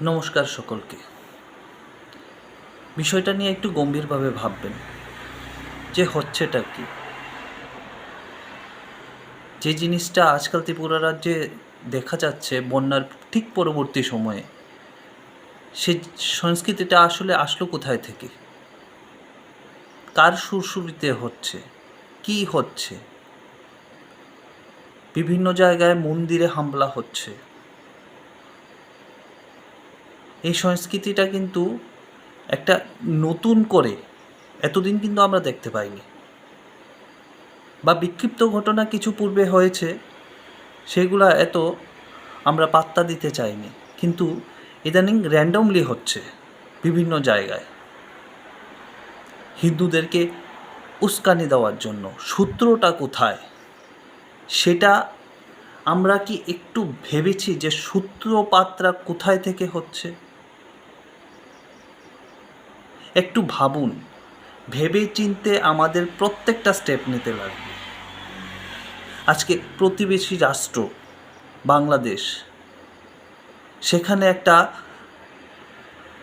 নমস্কার সকলকে। বিষয়টা নিয়ে একটু গম্ভীরভাবে ভাববেন যে হচ্ছেটা কি। যে জিনিসটা আজকাল ত্রিপুরা রাজ্যে দেখা যাচ্ছে বন্যার ঠিক পরবর্তী সময়ে, সে সংস্কৃতিটা আসলে আসলো কোথায় থেকে, কার সুরসুরিতে হচ্ছে, কি হচ্ছে। বিভিন্ন জায়গায় মন্দিরে হামলা হচ্ছে। এই সংস্কৃতিটা কিন্তু একটা নতুন করে এতদিন কিন্তু আমরা দেখতে পাইনি, বা বিক্ষিপ্ত ঘটনা কিছু পূর্বে হয়েছে, সেগুলো এত আমরা পাত্তা দিতে চাইনি, কিন্তু ইদানিং র্যান্ডমলি হচ্ছে বিভিন্ন জায়গায় হিন্দুদেরকে উস্কানি দেওয়ার জন্য। সূত্রটা কোথায় সেটা আমরা কি একটু ভেবেছি যে সূত্রপাতটা কোথায় থেকে হচ্ছে? একটু ভাবুন, ভেবে চিনতে আমাদের প্রত্যেকটা স্টেপ নিতে লাগবে। আজকে প্রতিবেশী রাষ্ট্র বাংলাদেশ, সেখানে একটা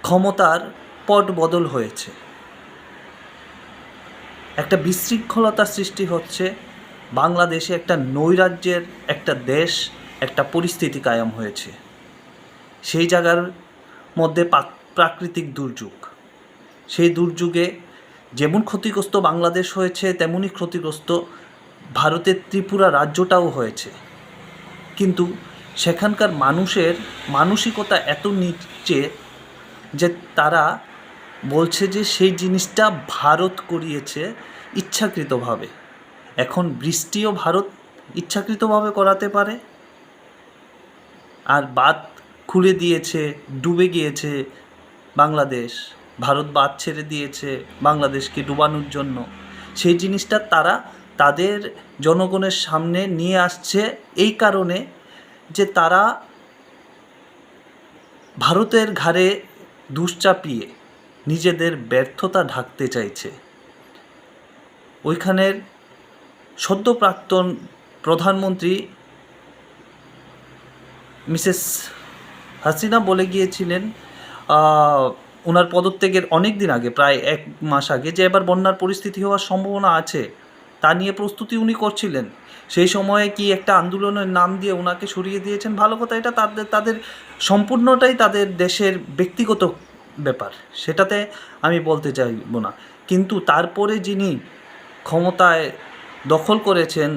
ক্ষমতার পট বদল হয়েছে, একটা বিশৃঙ্খলতার সৃষ্টি হচ্ছে। বাংলাদেশে একটা নৈরাজ্যের একটা দেশ, একটা পরিস্থিতি কায়েম হয়েছে। সেই জায়গার মধ্যে প্রাকৃতিক দুর্যোগ, সেই দুর্যোগে যেমন ক্ষতিগ্রস্ত বাংলাদেশ হয়েছে, তেমনই ক্ষতিগ্রস্ত ভারতের ত্রিপুরা রাজ্যটাও হয়েছে। কিন্তু সেখানকার মানুষের মানসিকতা এত নিচে যে তারা বলছে যে সেই জিনিসটা ভারত করিয়েছে ইচ্ছাকৃতভাবে। এখন বৃষ্টিও ভারত ইচ্ছাকৃতভাবে করাতে পারে, আর বাঁধ খুলে দিয়েছে, ডুবে গিয়েছে বাংলাদেশ, ভারত বাঁধ ছেড়ে দিয়েছে বাংলাদেশকে ডুবানোর জন্য। সেই জিনিসটা তারা তাদের জনগণের সামনে নিয়ে আসছে এই কারণে যে তারা ভারতের ঘাড়ে দোষ চাপিয়ে নিজেদের ব্যর্থতা ঢাকতে চাইছে। ওইখানের সদ্য প্রাক্তন প্রধানমন্ত্রী মিসেস হাসিনা বলে গিয়েছিলেন ওনার পদত্যাগের অনেক দিন আগে, প্রায় 1 মাস আগে, যে এবার বন্যার পরিস্থিতি হওয়ার সম্ভাবনা আছে, তা নিয়ে প্রস্তুতি উনি করছিলেন। সেই সময়ে কি একটা আন্দোলনের নাম দিয়ে ওনাকে সরিয়ে দিয়েছেন, ভালো কথা। এটা তাদের সম্পূর্ণটাই তাদের দেশের ব্যক্তিগত ব্যাপার, সেটাতে আমি বলতে চাইব না। কিন্তু তারপরে যিনি ক্ষমতায় দখল করেছেন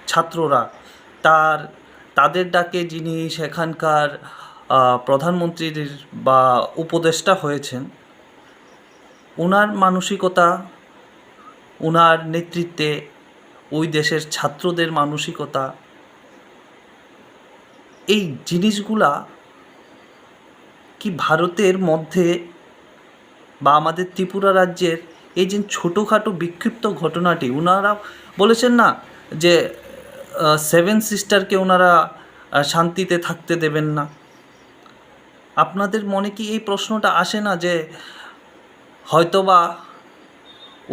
ছাত্ররা, তাদের ডাকে যিনি সেখানকার প্রধানমন্ত্রীর বা উপদেষ্টা হয়েছেন, ওনার মানসিকতা, ওনার নেতৃত্বে ওই দেশের ছাত্রদের মানসিকতা, এই জিনিসগুলা কি ভারতের মধ্যে বা আমাদের ত্রিপুরা রাজ্যের এই যে ছোটোখাটো বিক্ষিপ্ত ঘটনাটি, ওনারা বলেছেন না যে 7 সিস্টারকে ওনারা শান্তিতে থাকতে দেবেন না। আপনাদের মনে কি এই প্রশ্নটা আসে না যে হয়তোবা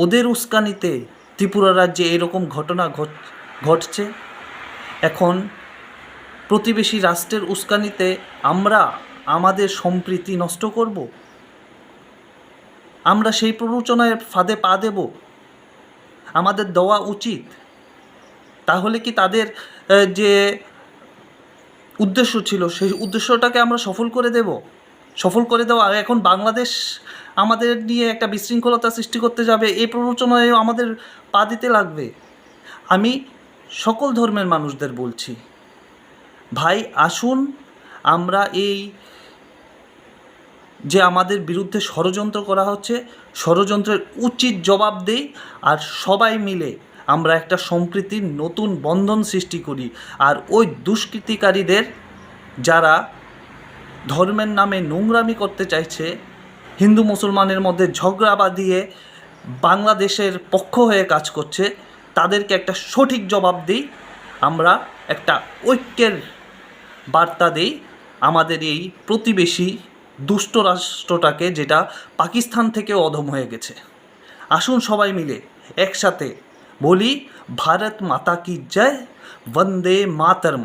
ওদের উস্কানিতে ত্রিপুরা রাজ্যে এরকম ঘটনা ঘটছে? এখন প্রতিবেশী রাষ্ট্রের উস্কানিতে আমরা আমাদের সম্প্রীতি নষ্ট করব? আমরা সেই প্ররোচনায় ফাঁদে পা দেব? আমাদের দেওয়া উচিত? তাহলে কি তাদের যে উদ্দেশ্য ছিল সেই উদ্দেশ্যটাকে আমরা সফল করে দেওয়া। এখন বাংলাদেশ আমাদের নিয়ে একটা বিশৃঙ্খলতা সৃষ্টি করতে যাবে, এই প্ররোচনায় আমাদের পা দিতে লাগবে। আমি সকল ধর্মের মানুষদের বলছি, ভাই আসুন আমরা এই যে আমাদের বিরুদ্ধে ষড়যন্ত্র করা হচ্ছে, ষড়যন্ত্রের উচিত জবাব দেই, আর সবাই মিলে আমরা একটা সম্প্রীতির নতুন বন্ধন সৃষ্টি করি। আর ওই দুষ্কৃতিকারীদের, যারা ধর্মের নামে নোংরামি করতে চাইছে, হিন্দু মুসলমানের মধ্যে ঝগড়া বাঁধিয়ে বাংলাদেশের পক্ষ হয়ে কাজ করছে, তাদেরকে একটা সঠিক জবাব দিই। আমরা একটা ঐক্যের বার্তা দিই আমাদের এই প্রতিবেশী দুষ্ট রাষ্ট্রটাকে, যেটা পাকিস্তান থেকেও অধম হয়ে গেছে। আসুন সবাই মিলে একসাথে বলি, ভারত মাতা কি জয়, বন্দে মাতরম।